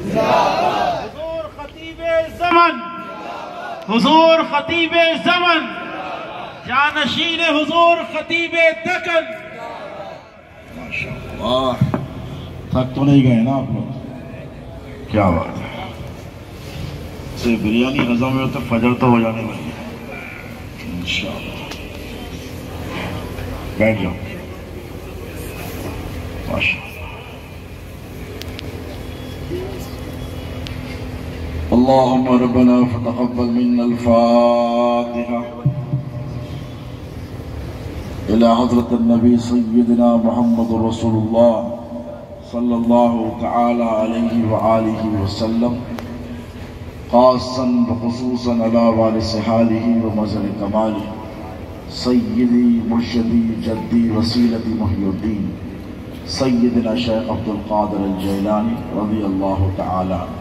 حضور خطیب زمن، حضور خطیب زمن، جانشین حضور خطیب دکن. ماشاءاللہ. تھک تو نہیں گئے نا آپ لوگ؟ کیا بات ہے. سے بریانی ہضم میں تو فجر تو ہو جانے والی ہے انشاءاللہ. بیٹھ جاؤ. ماشاءاللہ. اللهم ربنا فتقبل منا الفاتحة إلى حضرة النبي سيدنا محمد رسول الله صلى الله تعالى عليه وآله وسلم، خاصا وخصوصا على وارث حاله ومظهر كماله سيدي مرشدي جدي وسيلتي محي الدين سيدنا شيخ عبد القادر الجيلاني رضي الله تعالى عنه.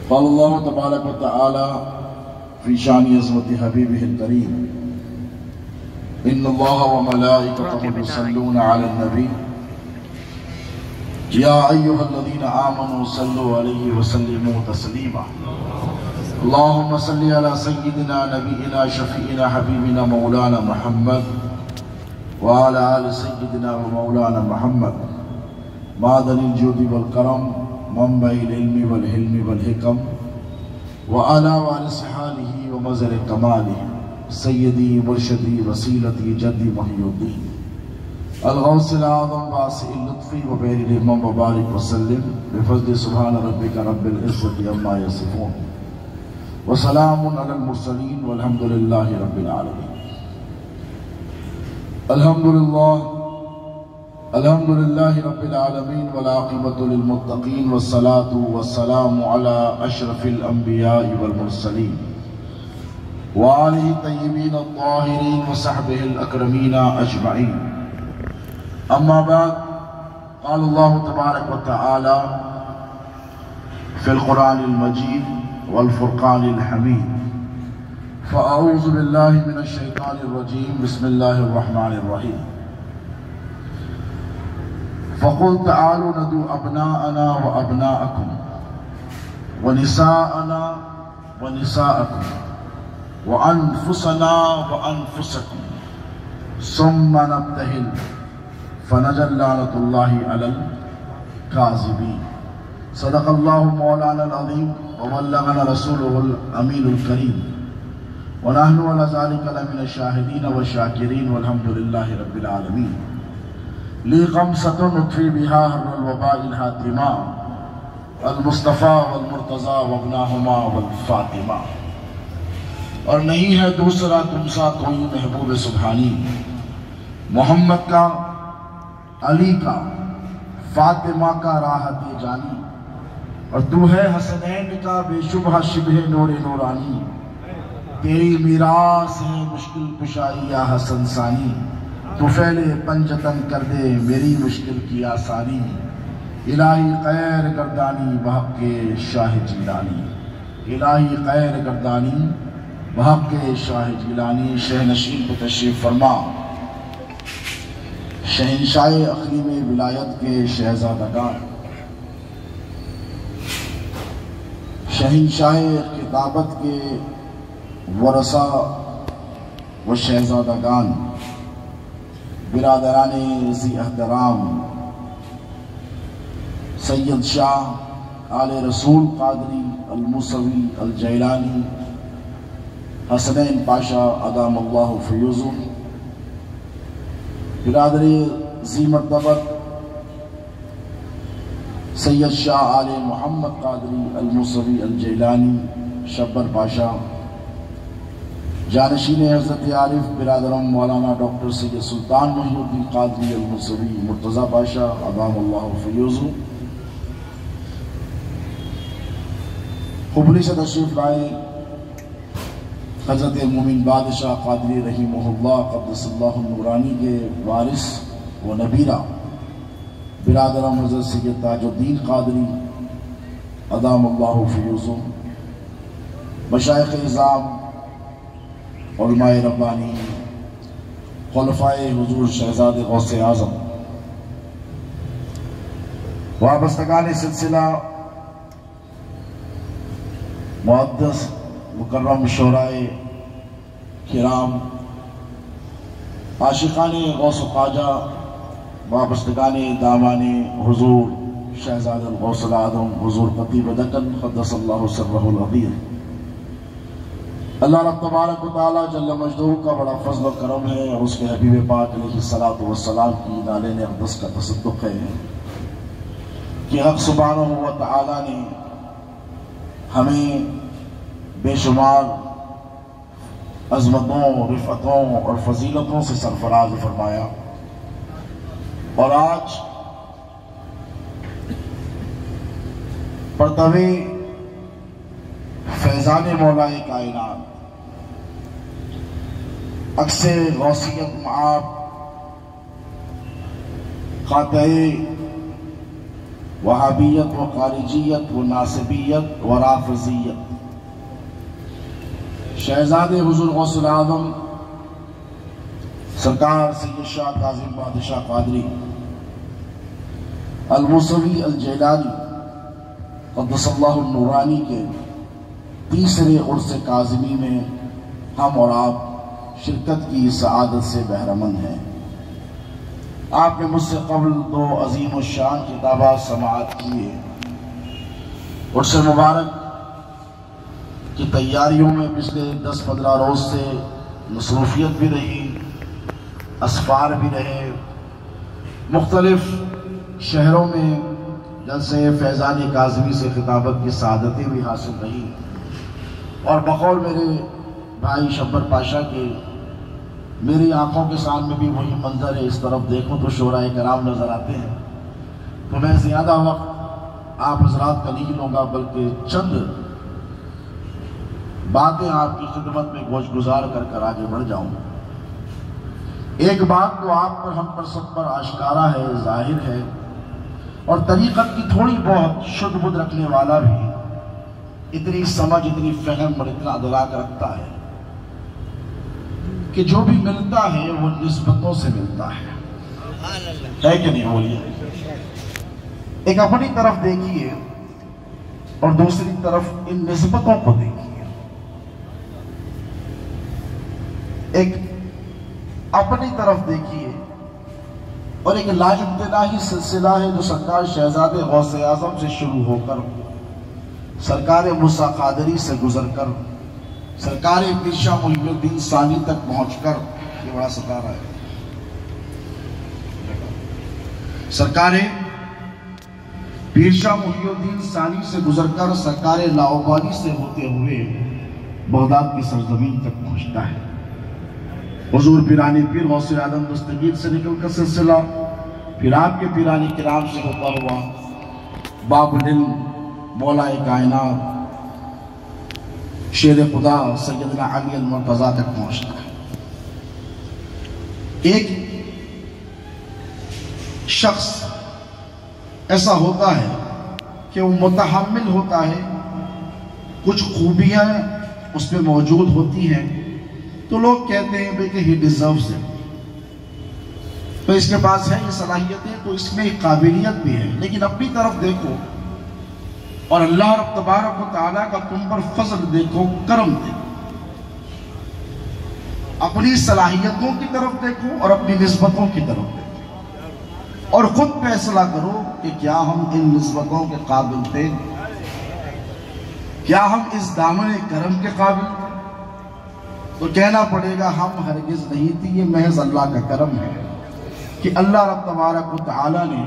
قال الله تبارك وتعالى في شان عظمة حبيبه الكريم: إن الله وملائكته يصلون على النبي يا أيها الذين آمنوا صلوا عليه وسلموا تسليما. اللهم صل على سيدنا نبينا شفيعنا حبيبنا مولانا محمد وعلى آل سيدنا ومولانا محمد معدن الجود والكرم منبع العلم والحلم والحكم وعلى وارث حاله ومظهر كماله سيدي مرشدي وسيلتي جدي محي الدين الغوث الأعظم واسع اللطف وبير الهمم وبارك وسلم بفضل سبحان ربك رب العزة عما يصفون وسلام على المرسلين والحمد لله رب العالمين. الحمد لله رب العالمين والعاقبة للمتقين والصلاة والسلام على أشرف الأنبياء والمرسلين وآله الطيبين الطاهرين وصحبه الأكرمين أجمعين. أما بعد، قال الله تبارك وتعالى في القرآن المجيد والفرقان الحميد: فأعوذ بالله من الشيطان الرجيم بسم الله الرحمن الرحيم. فقل تعالوا ندعو أبناءنا وأبناءكم ونساءنا ونساءكم وأنفسنا وأنفسكم ثم نبتهل فنجعل لعنة الله على الكاذبين. صدق الله مولانا العظيم وبلغنا رسوله الأمين الكريم ونحن على ذلك لمن الشاهدين والشاكرين والحمد لله رب العالمين. لي خمسة نطفي بها حر الوباء الهاتما المصطفى والمرتضى وابناهما والفاطمہ. اور نہیں ہے دوسرا تم سا کوئی محبوب سبحانی، محمد کا، علی کا، فاطمہ کا راحت جانی، اور تو ہے حسنین کا بے شبہ شبہ نور نورانی. تیری میراث ہے مشکل کشائی یا حسن ثانی، تو پھیلے پنجتن کر دے میری مشکل کی آسانی. الہی خیر گردانی بحق کے شاہ جیلانی، الہی خیر گردانی بحق کے شاہ جیلانی. شہ نشین کو تشریف فرما، شہنشاہ اقلیم ولایت کے شہزادگان، شہنشاہ خطابت کے ورثہ و شہزادگان، برادران ذی احترام، سید شاہ آل رسول قادری الموسوی الجیلانی حسنین پاشا ادام اللہ فیوزہ، برادر ذی مرتبت سید شاہ آل محمد قادری الموسوی الجیلانی شبر پاشا، جانشین حضرت عارف برادرم مولانا ڈاکٹر سید سلطان محی الدین قادری الموسوی مرتضی پاشا ادام اللہ فیوزہ، خبری سے تشریف لائے حضرت مومن بادشاہ قادری رحمہ اللہ قدس اللہ نورانی کے وارث و نبیرہ برادرم حضرت سید تاج الدین قادری ادام اللہ فیوزہ، مشائخ اعظام علماء ربانی، خلفائے حضور شہزاد غوث اعظم، وابستگان سلسلہ، معزز مکرم شعرائے کرام، عاشقان غوث و خواجہ، وابستگان دامان حضور شہزاد الغوث العظم حضور خطیب دکن قدس اللہ سرہ العظیم، اللہ رب تبارک و تعالی جل مجدہ کا بڑا فضل و کرم ہے اور اس کے حبیب پاک علیہ الصلوۃ والسلام کی نالین اقدس کا تصدق ہے کہ حق سبحانہ و تعالی نے ہمیں بے شمار عظمتوں، رفعتوں اور فضیلتوں سے سرفراز فرمایا، اور آج پرتوے فیضان مولا کائنات، عکس غوثیت معاب، قاطع وہابیت و خارجیت و ناصبیت و رافضیت، شہزاد حضور غوث العظم سرکار سید شاہ کاظم بادشاہ قادری الموسوی الجیلانی قدس اللہ النورانی کے تیسرے عرس کاظمی میں ہم اور آپ شرکت کی سعادت سے بہرمند ہیں۔ آپ نے مجھ سے قبل 2 عظیم الشان کتابات سماعت کیے، عرس مبارک کی تیاریوں میں پچھلے 10-15 روز سے مصروفیت بھی رہی، اسفار بھی رہے، مختلف شہروں میں جلسے فیضان کاظمی سے خطابت کی سعادتیں بھی حاصل رہی، اور بقول میرے بھائی شبر پاشا کے میری آنکھوں کے سامنے بھی وہی منظر ہے، اس طرف دیکھوں تو شعراء کرام نظر آتے ہیں، تو میں زیادہ وقت آپ حضرات کا نہیں لوں گا بلکہ چند باتیں آپ کی خدمت میں گوش گزار کر آگے بڑھ جاؤں۔ ایک بات تو آپ پر ہم پر سب پر آشکارا ہے، ظاہر ہے، اور طریقت کی تھوڑی بہت شد بدھ رکھنے والا بھی اتنی سمجھ، اتنی فہم اور اتنا ادراک رکھتا ہے کہ جو بھی ملتا ہے وہ نسبتوں سے ملتا ہے کہ نہیں؟ بولیے۔ ایک اپنی طرف دیکھیے اور دوسری طرف ان نسبتوں کو دیکھیے۔ ایک اپنی طرف دیکھیے اور ایک لاابتدائی سلسلہ ہے جو سرکار شہزاد غوث اعظم سے شروع ہو کر سرکار موسیٰ قادری سے گزر کر سرکار پیر شاہ محی الدین ثانی تک پہنچ کر، یہ بڑا ستارہ ہے، سرکار پیر شاہ محی الدین ثانی سے گزر کر سرکار لاہوری سے ہوتے ہوئے بغداد کی سرزمین تک پہنچتا ہے۔ حضور پیرانی پیر غوث اعظم دستگیر سے نکل کر سلسلہ پھر آپ کے پیرانی کرام سے ہوتا ہوا باب العلم مولا کائنات شیر خدا سیدنا علی المرتضیٰ تک پہنچتا ہے۔ ایک شخص ایسا ہوتا ہے کہ وہ متحمل ہوتا ہے، کچھ خوبیاں اس میں موجود ہوتی ہیں تو لوگ کہتے ہیں کہ he deserves it، تو اس کے پاس ہے یہ صلاحیتیں، تو اس میں قابلیت بھی ہے، لیکن اپنی طرف دیکھو اور اللہ رب تبارک و تعالیٰ کا تم پر فضل دیکھو، کرم دیکھو، اپنی صلاحیتوں کی طرف دیکھو اور اپنی نسبتوں کی طرف دیکھو، اور خود فیصلہ کرو کہ کیا ہم ان نسبتوں کے قابل تھے، کیا ہم اس دامن کرم کے قابل تھے؟ تو کہنا پڑے گا ہم ہرگز نہیں تھی، یہ محض اللہ کا کرم ہے کہ اللہ رب تبارک و تعالیٰ نے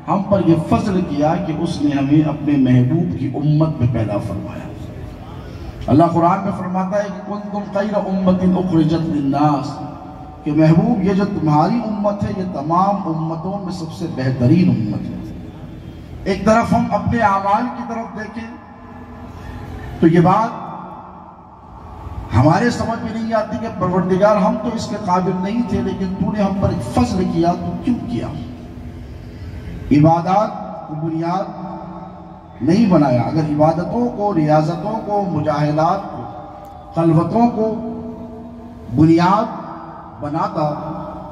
ہم پر یہ فضل کیا کہ اس نے ہمیں اپنے محبوب کی امت میں پیدا فرمایا۔ اللہ قرآن میں فرماتا ہے کہ کنتم خیر امت اخرجت للناس، کہ محبوب یہ جو تمہاری امت ہے یہ تمام امتوں میں سب سے بہترین امت ہے۔ ایک طرف ہم اپنے اعمال کی طرف دیکھیں تو یہ بات ہمارے سمجھ میں نہیں آتی کہ پروردگار ہم تو اس کے قابل نہیں تھے، لیکن تو نے ہم پر ایک فضل کیا، تو کیوں کیا؟ عبادات کو بنیاد نہیں بنایا، اگر عبادتوں کو، ریاضتوں کو، مجاہدات کو، خلوتوں کو بنیاد بناتا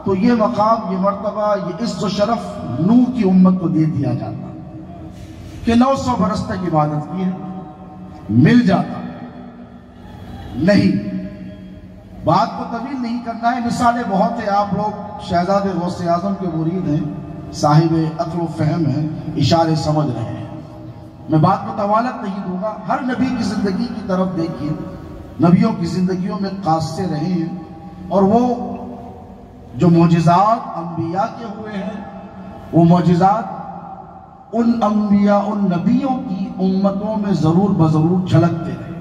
تو یہ مقام، یہ مرتبہ، یہ عزت و شرف نوح کی امت کو دے دیا جاتا کہ 900 برس تک عبادت کی ہے، مل جاتا۔ نہیں، بات کو طویل نہیں کرنا ہے، مثالیں بہت ہیں۔ آپ لوگ شہزادے غوث اعظم کے مرید ہیں، صاحب عقل و فہم ہیں، اشارے سمجھ رہے ہیں، میں بات کو طوالت نہیں دوں گا۔ ہر نبی کی زندگی کی طرف دیکھیے، نبیوں کی زندگیوں میں قاصے رہے ہیں، اور وہ جو معجزات انبیاء کے ہوئے ہیں، وہ معجزات ان انبیاء، ان نبیوں کی امتوں میں ضرور بضرور جھلکتے رہے۔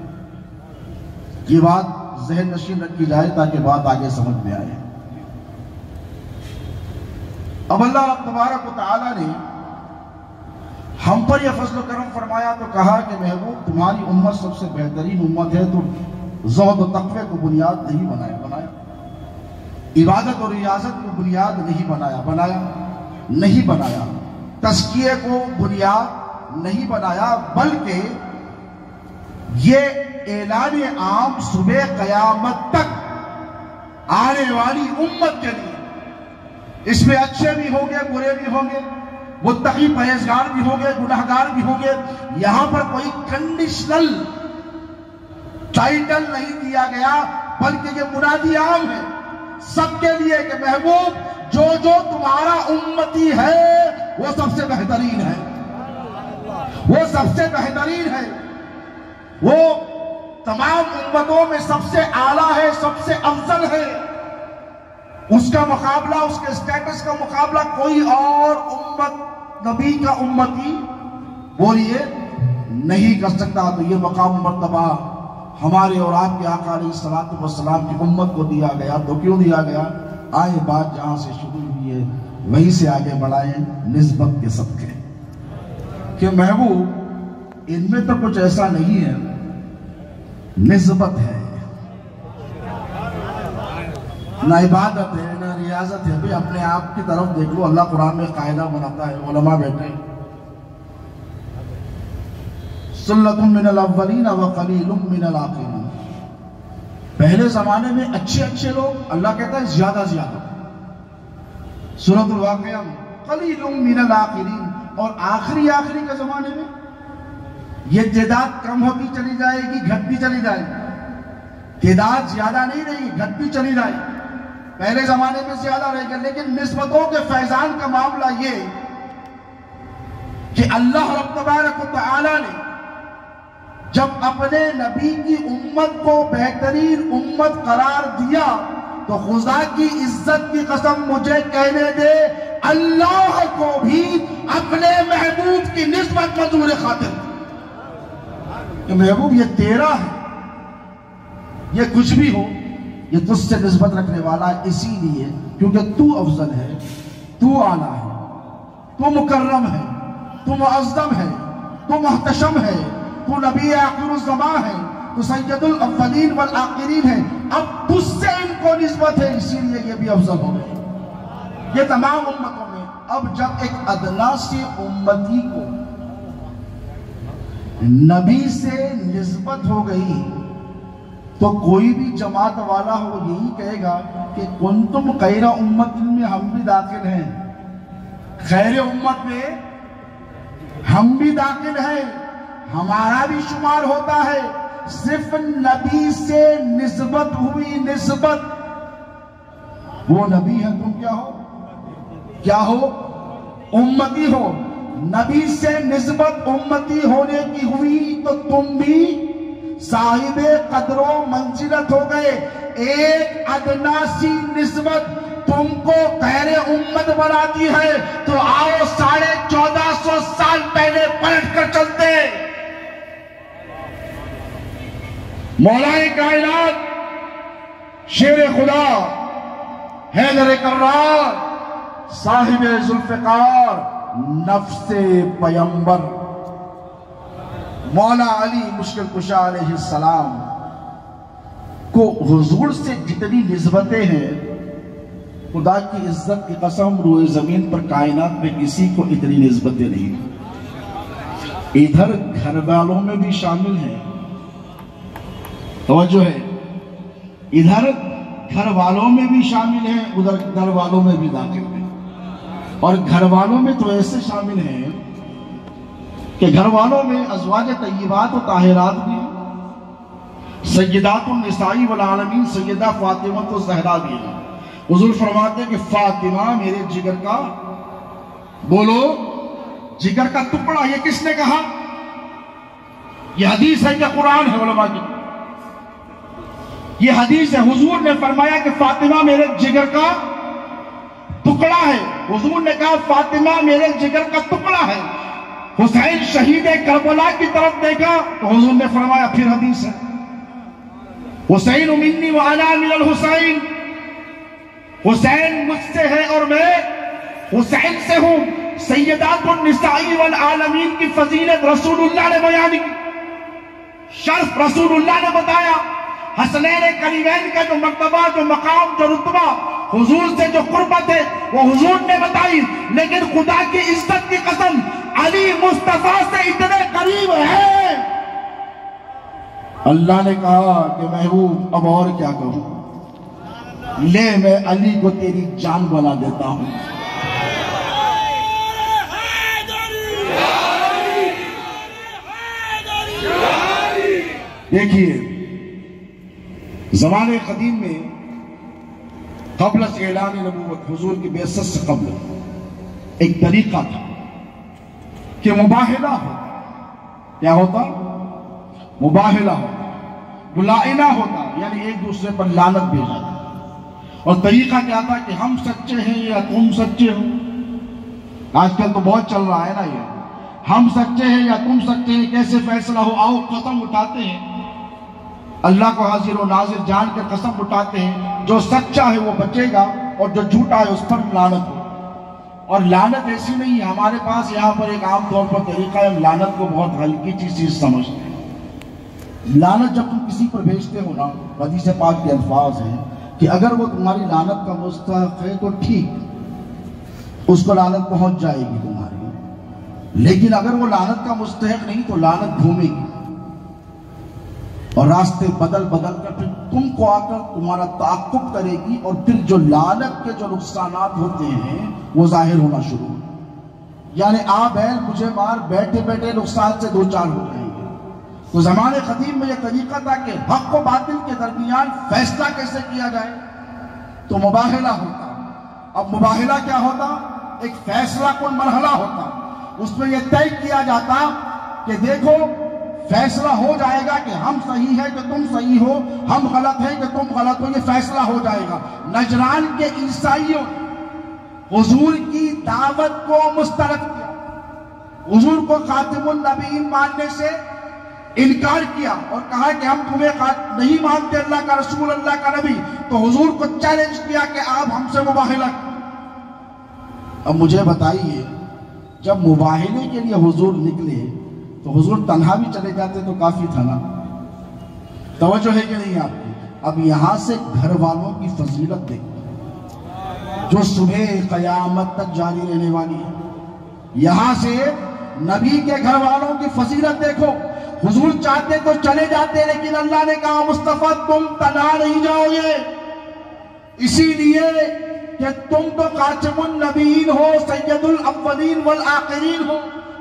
یہ بات ذہن نشین رکھی جائے تاکہ بات آگے سمجھ میں آئے۔ اب اللہ رب تبارک و تعالیٰ نے ہم پر یہ فضل و کرم فرمایا تو کہا کہ محبوب تمہاری امت سب سے بہترین امت ہے، تو زہد و تقوی کو بنیاد نہیں بنایا، عبادت اور ریاضت کو بنیاد نہیں بنایا، تزکیے کو بنیاد نہیں بنایا، بلکہ یہ اعلان عام صبح قیامت تک آنے والی امت کے لیے، اس میں اچھے بھی ہوں گے، برے بھی ہوں گے، متقی پرہیزگار بھی ہوں گے، گناہگار بھی ہوں گے۔ یہاں پر کوئی کنڈیشنل ٹائٹل نہیں دیا گیا، بلکہ یہ منادی عام ہے سب کے لیے کہ محبوب جو تمہارا امتی ہے وہ سب سے بہترین ہے، وہ سب سے بہترین ہے، وہ تمام امتوں میں سب سے اعلیٰ ہے، سب سے افضل ہے۔ اس کا مقابلہ، اس کے اسٹیٹس کا مقابلہ کوئی اور امت، نبی کا امتی بولیے نہیں کر سکتا۔ تو یہ مقام مرتبہ ہمارے اور آپ کے آقا علیہ الصلوۃ والسلام کی امت کو دیا گیا۔ تو کیوں دیا گیا؟ آئے بات جہاں سے شروع ہوئی ہے وہیں سے آگے بڑھائیں، نسبت کے صدقے، کہ محبوب ان میں تو کچھ ایسا نہیں ہے، نسبت ہے، نہ عبادت ہے، نہ ریاضت ہے۔ بھی اپنے آپ کی طرف دیکھ لو، اللہ قرآن میں قاعدہ بناتا ہے، علماء بیٹھے، سلۃ من الاولین وقلیل من الآخرین۔ پہلے زمانے میں اچھے لوگ، اللہ کہتا ہے زیادہ سورۃ الواقعہ میں قلیل من الآخرین، اور آخری کے زمانے میں یہ تعداد کم ہوتی چلی جائے گی، گھٹتی چلی جائے گی، تعداد زیادہ نہیں رہی، گھٹتی چلی جائے گی۔ پہلے زمانے میں زیادہ رہے گا، لیکن نسبتوں کے فیضان کا معاملہ یہ کہ اللہ رب تبارک و تعالی نے جب اپنے نبی کی امت کو بہترین امت قرار دیا تو خدا کی عزت کی قسم مجھے کہنے دے، اللہ کو بھی اپنے محبوب کی نسبت منظور خاطر کہ محبوب یہ تیرا ہے، یہ کچھ بھی ہو یہ تجھ سے نسبت رکھنے والا ہے، اسی لیے کیونکہ تو افضل ہے، تو اعلیٰ ہے، تو مکرم ہے، تو معظم ہے، تو محتشم ہے، تو نبی آخر الزمان ہے، تو سید الاولین والآخرین ہے۔ اب تجھ سے ان کو نسبت ہے، اسی لیے یہ بھی افضل ہو گئے یہ تمام امتوں میں۔ اب جب ایک ادنا سی امتی کو نبی سے نسبت ہو گئی تو کوئی بھی جماعت والا ہو یہی کہے گا کہ کنتم خیر امت میں ہم بھی داخل ہیں، خیر امت میں ہم بھی داخل ہیں، ہمارا بھی شمار ہوتا ہے۔ صرف نبی سے نسبت ہوئی، نسبت، وہ نبی ہے، تم کیا ہو؟ امتی ہو۔ نبی سے نسبت امتی ہونے کی ہوئی تو تم بھی صاحب قدر و منزلت ہو گئے۔ ایک ادنا سی نسبت تم کو خیر امت بناتی ہے، تو آؤ 1450 سال پہلے پلٹ کر چلتے۔ مولا کائنات، شیر خدا، حیدر کرار، صاحب ذوالفقار، نفس پیمبر، مولا علی مشکل کشا علیہ السلام کو حضور سے جتنی نسبتیں ہیں، خدا کی عزت کی قسم روئے زمین پر کائنات میں کسی کو اتنی نسبتیں نہیں۔ ادھر گھر والوں میں بھی شامل ہیں، توجہ ہے، ادھر گھر والوں میں بھی شامل ہیں، ادھر گھر والوں میں بھی داخل ہیں، اور گھر والوں میں تو ایسے شامل ہیں کہ گھر والوں میں ازواج طیبات و طاہرات بھی ہیں، سیدات النساء والعالمین سیدہ فاطمہ و زہرا بھی ہیں۔ حضور فرماتے ہیں کہ فاطمہ میرے جگر کا، بولو جگر کا ٹکڑا، یہ کس نے کہا؟ یہ حدیث ہے کہ قرآن ہے علماء کی؟ یہ حدیث ہے، حضور نے فرمایا کہ فاطمہ میرے جگر کا ٹکڑا ہے۔ حضور نے کہا فاطمہ میرے جگر کا ٹکڑا ہے۔ حسین شہید کربلا کی طرف دیکھا تو حضور نے فرمایا، پھر حدیث ہے، حسین منی وانا من الحسین، حسین مجھ سے ہے اور میں حسین سے ہوں۔ سیدات النساء والعالمین کی فضیلت رسول اللہ نے بیان کی، شرف رسول اللہ نے بتایا، حسنین کریمین کا جو مرتبہ، جو مقام، جو رتبہ، حضور سے جو قربت ہے وہ حضور نے بتائی۔ لیکن خدا کی عزت کی قسم علی مصطفیٰ سے اتنے قریب ہے، اللہ نے کہا کہ محبوب اب اور کیا کہوں، لے میں علی کو تیری جان بنا دیتا ہوں۔ دیکھیے زمانے قدیم میں قبل از اعلان نبوت، حضور کی بعثت سے قبل ایک طریقہ تھا کہ مباہلہ ہوتا۔ کیا ہوتا؟ مباہلہ ہوتا، ملائنہ ہوتا، یعنی ایک دوسرے پر لعنت بھیجا جاتا۔ اور طریقہ کیا تھا کہ ہم سچے ہیں یا تم سچے ہو۔ آج کل تو بہت چل رہا ہے نا یہ، ہم سچے ہیں یا تم سچے ہیں، کیسے فیصلہ ہو، آؤ قسم اٹھاتے ہیں، اللہ کو حاضر و ناظر جان کے قسم اٹھاتے ہیں، جو سچا ہے وہ بچے گا اور جو جھوٹا ہے اس پر لعنت ہو۔ اور لعنت ایسی نہیں ہے، ہمارے پاس یہاں پر ایک عام طور پر طریقہ ہے، لعنت کو بہت ہلکی چیز سمجھتے ہیں۔ لعنت جب تم کسی پر بھیجتے ہو نا، حدیث پاک کے الفاظ ہیں کہ اگر وہ تمہاری لعنت کا مستحق ہے تو ٹھیک، اس کو لعنت پہنچ جائے گی تمہاری، لیکن اگر وہ لعنت کا مستحق نہیں تو لعنت گھومے گی اور راستے بدل بدل کر پھر تم کو آ کر تمہارا تعاقب کرے گی، اور پھر جو لعنت کے جو نقصانات ہوتے ہیں وہ ظاہر ہونا شروع ہو، یعنی آ بیل مجھے مار، بیٹھے بیٹھے نقصان سے دو چار ہو جائیں گے۔ تو زمانے قدیم میں یہ طریقہ تھا کہ حق و باطل کے درمیان فیصلہ کیسے کیا جائے، تو مباہلہ ہوتا۔ اب مباہلہ کیا ہوتا؟ ایک فیصلہ کن مرحلہ ہوتا، اس میں یہ طے کیا جاتا کہ دیکھو فیصلہ ہو جائے گا کہ ہم صحیح ہیں کہ تم صحیح ہو، ہم غلط ہیں کہ تم غلط ہو، یہ فیصلہ ہو جائے گا۔ نجران کے عیسائیوں حضور کی دعوت کو مسترد کیا، حضور کو خاتم النبیین ماننے سے انکار کیا اور کہا کہ ہم تمہیں نہیں مانتے اللہ کا رسول، اللہ کا نبی، تو حضور کو چیلنج کیا کہ آپ ہم سے مباہلہ کریں۔ اب مجھے بتائیے جب مباہلے کے لیے حضور نکلے تو حضور تنہا بھی چلے جاتے تو کافی تھا نا، توجہ ہے کہ نہیں آپ کی؟ اب یہاں سے گھر والوں کی فضیلت دیکھو جو صبح قیامت تک جاری رہنے والی ہے، یہاں سے نبی کے گھر والوں کی فضیلت دیکھو۔ حضور چاہتے تو چلے جاتے، لیکن اللہ نے کہا مصطفیٰ تم تنہا نہیں جاؤ گے، اسی لیے کہ تم تو خاتم النبیین ہو، سید الاولین والآخرین ہو،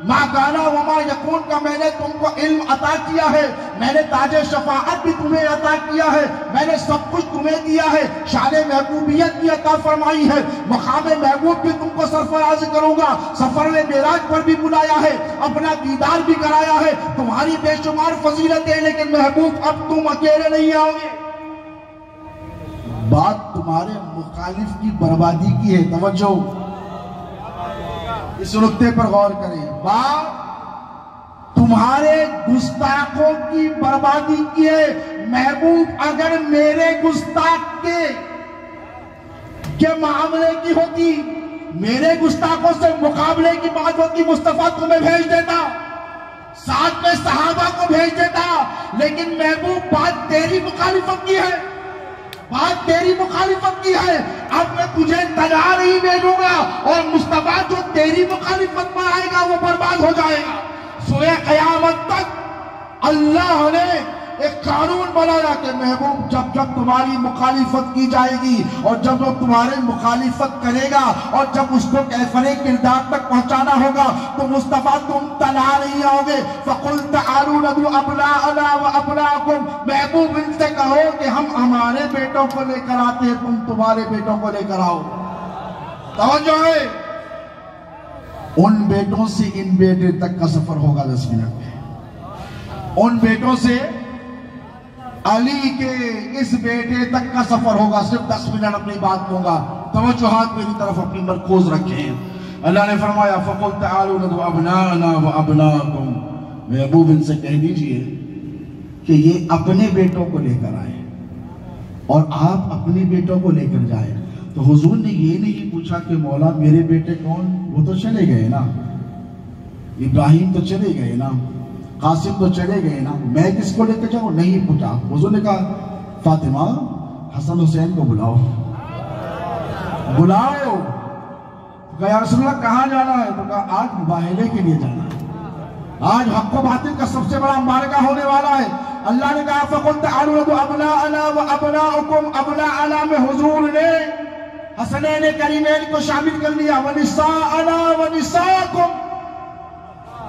ما کانا وما یکون کا میں نے تم کو علم عطا کیا ہے، میں نے تاج شفاعت بھی تمہیں عطا کیا ہے، میں نے سب کچھ تمہیں دیا ہے، شان محبوبیت بھی عطا فرمائی ہے، مقام محبوب بھی تم کو سرفراز کروں گا، سفر معراج پر بھی بلایا ہے، اپنا دیدار بھی کرایا ہے، تمہاری بے شمار فضیلتیں، لیکن محبوب اب تم اکیلے نہیں آؤ گے۔ بات تمہارے مخالف کی بربادی کی ہے، توجہ اس نقطے پر غور کریں، بات تمہارے گستاخوں کی بربادی کی ہے۔ محبوب اگر میرے گستاخ کے معاملے کی ہوتی، میرے گستاخوں سے مقابلے کی بات ہوتی، مصطفیٰ تمہیں بھیج دیتا، ساتھ میں صحابہ کو بھیج دیتا، لیکن محبوب بات تیری مخالفت کی ہے، بات تیری مخالفت کی ہے، اب میں تجھے تنہا نہیں بھیجوں گا، اور مصطفیٰ جو تیری مخالفت میں آئے گا وہ برباد ہو جائے گا۔ سوئے قیامت تک اللہ نے ایک قانون بنایا کہ محبوب جب جب تمہاری مخالفت کی جائے گی اور جب وہ تمہارے مخالفت کرے گا اور جب اس کو کیفر کردار تک پہنچانا ہوگا تو مصطفیٰ تم تنہا نہیں آؤ گے. فَقُلْ تَعَالُوا نَدْعُ أَبْنَاءَنَا وَأَبْنَاءَكُمْ. محبوب ان سے کہو کہ ہم ہمارے بیٹوں کو لے کر آتے ہیں, تم تمہارے بیٹوں کو لے کر آؤ. توجہ ہے, ان بیٹوں سے ان بیٹے تک کا سفر ہوگا 10 منٹ میں. ان بیٹوں سے علی کے اس بیٹے تک کا سفر ہوگا صرف 10 منٹ. اپنی بات کہوں گا, توجہات میری طرف اپنی مرکوز رکھیں. اللہ نے فرمایا فَقُلْ تَعَالُوا نَدْعُ أَبْنَاءَنَا وَأَبْنَاءَكُمْ. محبوب ان سے کہہ دیجئے کہ یہ اپنے بیٹوں کو لے کر آئے اور آپ اپنے بیٹوں کو لے کر جائیں. تو حضور نے یہ نہیں پوچھا کہ مولا میرے بیٹے کون, وہ تو چلے گئے نا, ابراہیم تو چلے گئے نا, قاسم تو چلے گئے نا, میں کس کو لے کے جاؤں, نہیں پوچھا. حضور نے کہا فاطمہ حسن حسین کو بلاؤ. بلاؤ. کہا یا رسول اللہ کہاں جانا ہے؟ تو کہا آج مباہلے کے لیے جانا ہے, آج حق و باطل کا سب سے بڑا معرکہ ہونے والا ہے. اللہ نے کہا فَقُلْ تَعَالُوا نَدْعُ أَبْنَاءَنَا وَأَبْنَاءَكُمْ. ابناءنا میں حضور نے حسنین کریمین کو شامل کر لیا. وَنِسَاءَنَا وَنِسَاءَكُمْ.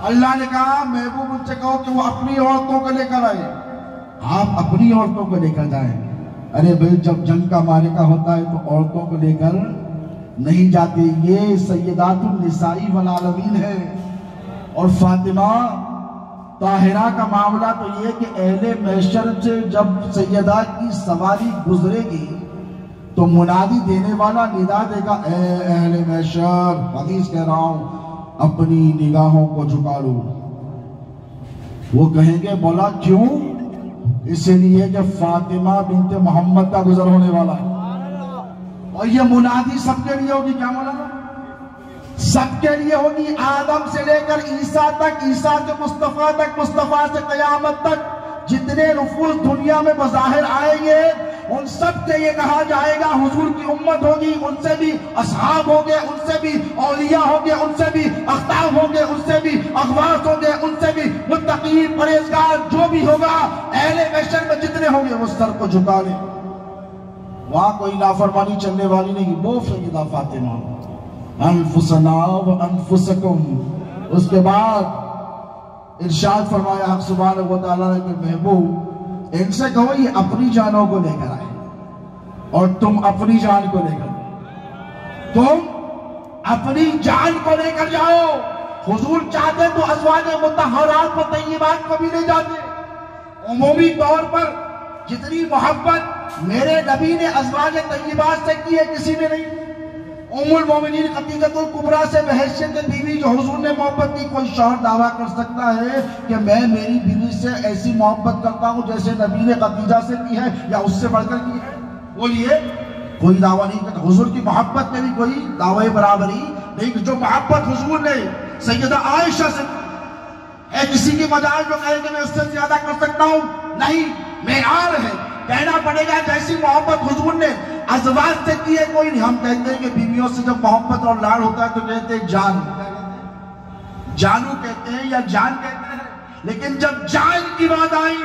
اللہ نے کہا محبوب ان سے کہو کہ وہ اپنی عورتوں کو لے کر آئے, آپ اپنی عورتوں کو لے کر جائیں. ارے بھئی جب جنگ کا معرکہ ہوتا ہے تو عورتوں کو لے کر نہیں جاتے. یہ سیدات النساء والعالمین ہے. اور فاطمہ طاہرہ کا معاملہ تو یہ کہ اہل محشر سے جب سیدہ کی سواری گزرے گی تو منادی دینے والا ندا دے گا اے اہل محشر, حدیث کہہ رہا ہوں, اپنی نگاہوں کو جھکا لو. وہ کہیں گے مولا کیوں؟ اس لیے کہ فاطمہ بنت محمد کا گزر ہونے والا ہے. اور یہ منادی سب کے لیے ہوگی. کیا مولانا؟ سب کے لیے ہوگی, آدم سے لے کر عیسیٰ تک, عیسیٰ سے مصطفیٰ تک, مصطفیٰ سے قیامت تک جتنے نفوس دنیا میں بظاہر آئیں گے ان سب سے یہ کہا جائے گا حضور کی امت ہوگی. ان سے بھی اصحاب ہوں گے, ان سے بھی اولیاء ہوں گے, ان سے بھی اختاب ہوں گے, ان سے بھی اغواث ہوں گے, ان سے بھی متقین پرہیزگار, جو بھی ہوگا اہل محشر میں جتنے ہوں گے وہ سر کو جھکا لیں. وہاں کوئی نافرمانی چلنے والی نہیں. وہ سیدہ فاطمہ انفسنا و انفسکم. اس کے بعد ارشاد فرمایا حق سبحانہ و تعالیٰ نے کہ محبوب ان سے کہو یہ اپنی جانوں کو لے کر آئے اور تم اپنی جان کو لے کر جاؤ. تم اپنی جان کو لے کر جاؤ. حضور چاہتے تو ازواج مطہرات و طیبات کو بھی لے جاتے. عمومی طور پر جتنی محبت میرے نبی نے ازواج طیبات سے کی ہے کسی نے نہیں. ام المومنین خدیجہ الکبریٰ سے بحیثیت بیوی جو حضور نے محبت کی, کوئی شوہر دعویٰ کر سکتا ہے کہ میں میری بیوی سے ایسی محبت کرتا ہوں جیسے نبی نے خدیجہ سے کی ہے یا اس سے بڑھ کر کی ہے؟ بولیے, کوئی دعویٰ نہیں کرتا. حضور کی محبت میں بھی کوئی دعوی برابری نہیں. جو محبت حضور نے سیدہ عائشہ سے ہے, کسی کی مجال جو کہے کہ میں اس سے زیادہ کر سکتا ہوں, نہیں. معیار ہے, کہنا پڑے گا جیسی محبت حضور نے ازواج سے کی ہے کوئی نہیں. ہم کہتے ہیں کہ بیویوں سے جب محبت اور لاڑ ہوتا ہے تو کہتے ہیں جان, جانو کہتے ہیں یا جان کہتے ہیں. لیکن جب جان کی بات آئی,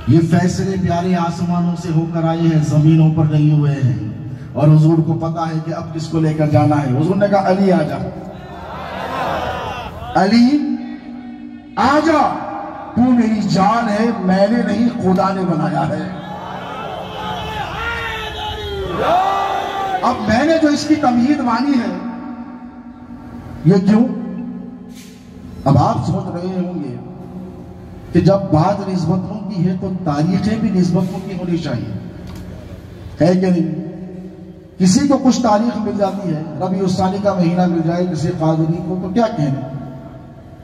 یہ فیصلے پیارے آسمانوں سے ہو کر آئے ہیں, زمینوں پر نہیں ہوئے ہیں. اور حضور کو پتا ہے کہ اب کس کو لے کر جانا ہے. حضور نے کہا علی آجا, علی آجا, تو میری جان ہے, میں نے نہیں خدا نے بنایا ہے. اب میں نے جو اس کی تمہید مانی ہے یہ کیوں؟ اب آپ سمجھ رہے ہوں گے کہ جب بات نسبتوں کی ہے تو تاریخیں بھی نسبتوں کی ہونی چاہیے, ہے کہ نہیں؟ کسی کو کچھ تاریخ مل جاتی ہے, ربیع الثانی کا مہینہ مل جائے کسی قادری کو تو کیا کہنے,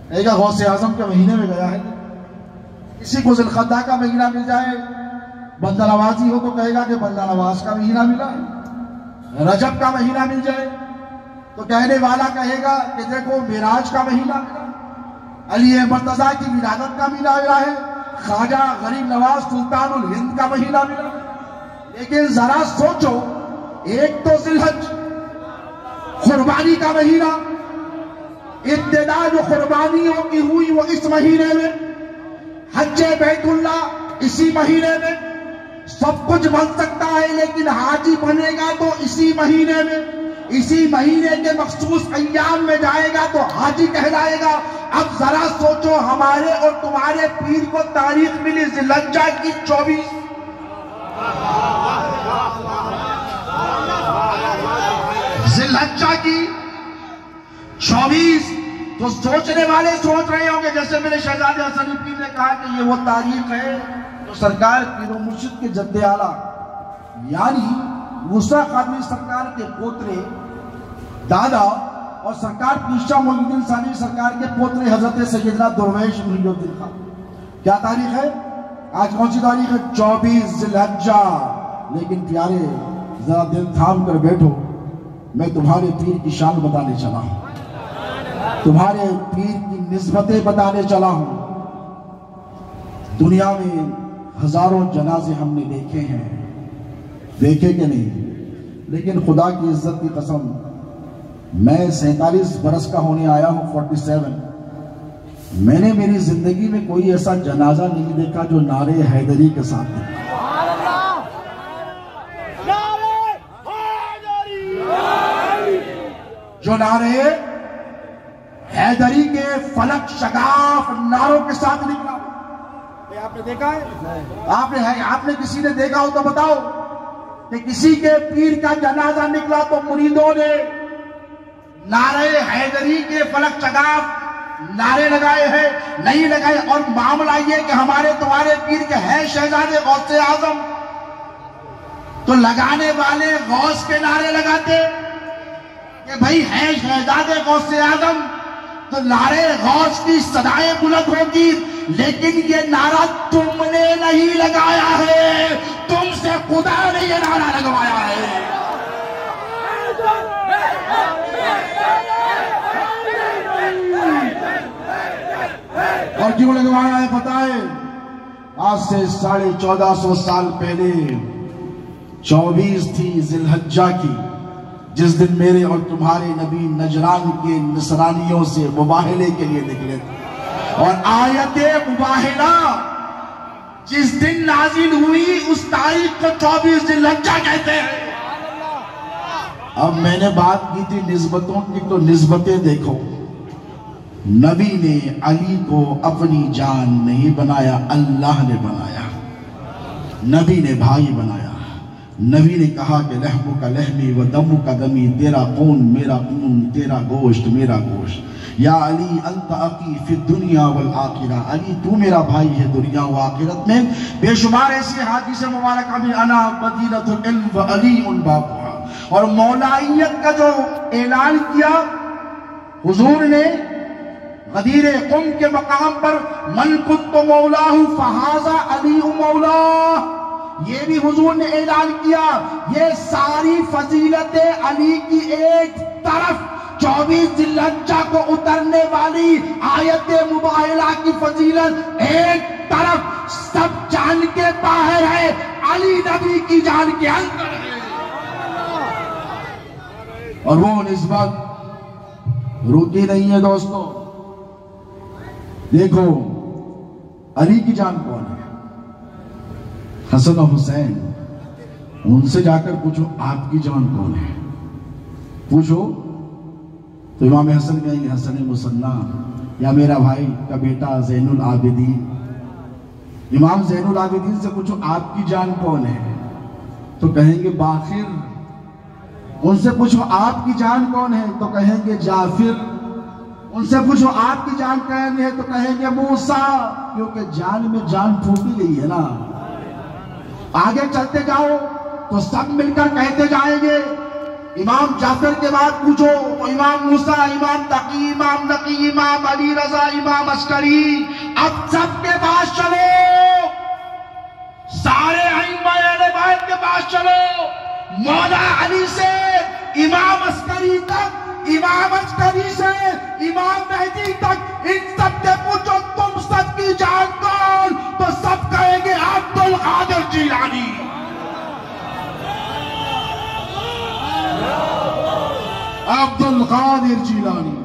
ایک غوث اعظم کے مہینے میں گیا ہے. کسی کو ذی القعدہ کا مہینہ مل جائے, بندہ نوازی ہو تو کہے گا کہ بندہ نواز کا مہینہ ملا. رجب کا مہینہ مل جائے تو کہنے والا کہے گا کہ دیکھو معراج کا مہینہ ملا, علی مرتضیٰ کی ولادت کا مہینہ ملا ہے, خواجہ غریب نواز سلطان الہند کا مہینہ ملا. لیکن ذرا سوچو, ایک تو ذی الحج قربانی کا مہینہ, ابتدا جو قربانیوں کی ہوئی وہ اس مہینے میں, حج بیت اللہ اسی مہینے میں، سب کچھ بن سکتا ہے لیکن حاجی بنے گا تو اسی مہینے میں، اسی مہینے کے مخصوص ایام میں جائے گا تو حاجی کہلائے گا۔ اب ذرا سوچو، ہمارے اور تمہارے پیر کو تاریخ ملی ذی الحجہ کی 24، ذی الحجہ کی 24، تو سوچنے والے سوچ رہے ہوں گے جیسے میرے شہزادے حسن پیر نے کہا کہ یہ وہ تاریخ ہے تو سرکار پیر و مرشد کے جد اعلیٰ یعنی موسیٰ قادری سرکار کے پوترے دادا اور سرکار پیر شاہ معین الدین ثانی سرکار کے پوترے حضرت سیدنا درویش محی الدین خان، کیا تاریخ ہے؟ آج کون سی تاریخ ہے؟ 24 ذی الحجہ۔ لیکن پیارے ذرا دل تھام کر بیٹھو، میں تمہارے پیر کی شان بتانے چلا ہوں، تمہارے پیر کی نسبتیں بتانے چلا ہوں۔ دنیا میں ہزاروں جنازے ہم نے دیکھے ہیں، دیکھے کہ نہیں؟ لیکن خدا کی عزت کی قسم، میں 47 برس کا ہونے آیا ہوں، 47، میں نے میری زندگی میں کوئی ایسا جنازہ نہیں دیکھا جو نعرے حیدری کے ساتھ دیکھا۔ جو نعرے حیدری کے فلک شگاف نعروں کے ساتھ نکلا، آپ نے دیکھا ہے؟ آپ نے کسی نے دیکھا ہو تو بتاؤ کہ کسی کے پیر کا جنازہ نکلا تو مریدوں نے نعرے حیدری کے فلک شگاف نعرے لگائے ہیں؟ نہیں لگائے۔ اور معاملہ یہ کہ ہمارے تمہارے پیر کے ہیں شہزادے غوث اعظم، تو لگانے والے غوث کے نعرے لگاتے کہ بھائی ہے شہزادے غوث اعظم تو نعرے غوث کی صدائیں بلند ہوگی، لیکن یہ نعرہ تم نے نہیں لگایا ہے، تم سے خدا نے یہ نعرہ لگوایا ہے۔ اور کیوں لگوایا ہے پتہ ہے؟ آج سے 1450 سال پہلے 24 تھی ذی الحجہ کی، جس دن میرے اور تمہارے نبی نجران کے نصرانیوں سے مباہلے کے لیے نکلے تھے، اور آیت مباہلہ جس دن نازل ہوئی اس تاریخ کو 24 ذی الحجہ کہتے ہیں۔ اب میں نے بات کی تھی نسبتوں کی، تو نسبتیں دیکھو، نبی نے علی کو اپنی جان نہیں بنایا، اللہ نے بنایا، نبی نے بھائی بنایا۔ نبی نے کہا کہ لحم کا لحمی و دم کا دمی، تیرا خون میرا خون، تیرا گوشت میرا گوشت۔ یا علی انت اخی فی الدنیا والآخرہ، علی تو میرا بھائی ہے دنیا و آخرت میں۔ بے شمار ایسی حدیث مبارکہ میں انا مدینۃ العلم و علی بابھا، اور مولائیت کا جو اعلان کیا حضور نے غدیر قم کے مقام پر، من کنت مولاہ فہذا علی مولاہ، یہ بھی حضور نے اعلان کیا۔ یہ ساری فضیلتیں علی کی ایک طرف، 24 ذی الحجہ کو اترنے والی آیت مباہلہ کی فضیلت ایک طرف، سب جان کے باہر ہے، علی نبی کی جان کے اندر ہے۔ اور وہ نسبت روکی نہیں ہے دوستو۔ دیکھو علی کی جان کون ہے؟ حسن و حسین، ان سے جا کر پوچھو آپ کی جان کون ہے، پوچھو تو امام حسن کہیں گے حسن مصنع، یا میرا بھائی کا بیٹا زین العابدین۔ امام زین العابدین سے پوچھو آپ کی جان کون ہے تو کہیں گے باقر۔ ان سے پوچھو آپ کی جان کون ہے تو کہیں گے جعفر۔ ان سے پوچھو آپ کی جان کون ہے تو کہیں گے موسیٰ، کیونکہ جان میں جان پھوٹی گئی ہے نا۔ آگے چلتے جاؤ تو سب مل کر کہتے جائیں گے، امام جعفر کے بعد پوچھو امام موسیٰ، امام تقی، امام نقی، امام علی رضا، امام عسکری۔ اب سب کے پاس چلو، سارے ائمہ اہل بیت کے پاس چلو، مولا علی سے امام عسکری تک، امام عسکری سے امام مہدی تک، ان سب سے پوچھو تم سب کی جان کون، تو سب کہیں گے عبد القادر جیلانی۔ عبد القادر جیلانی۔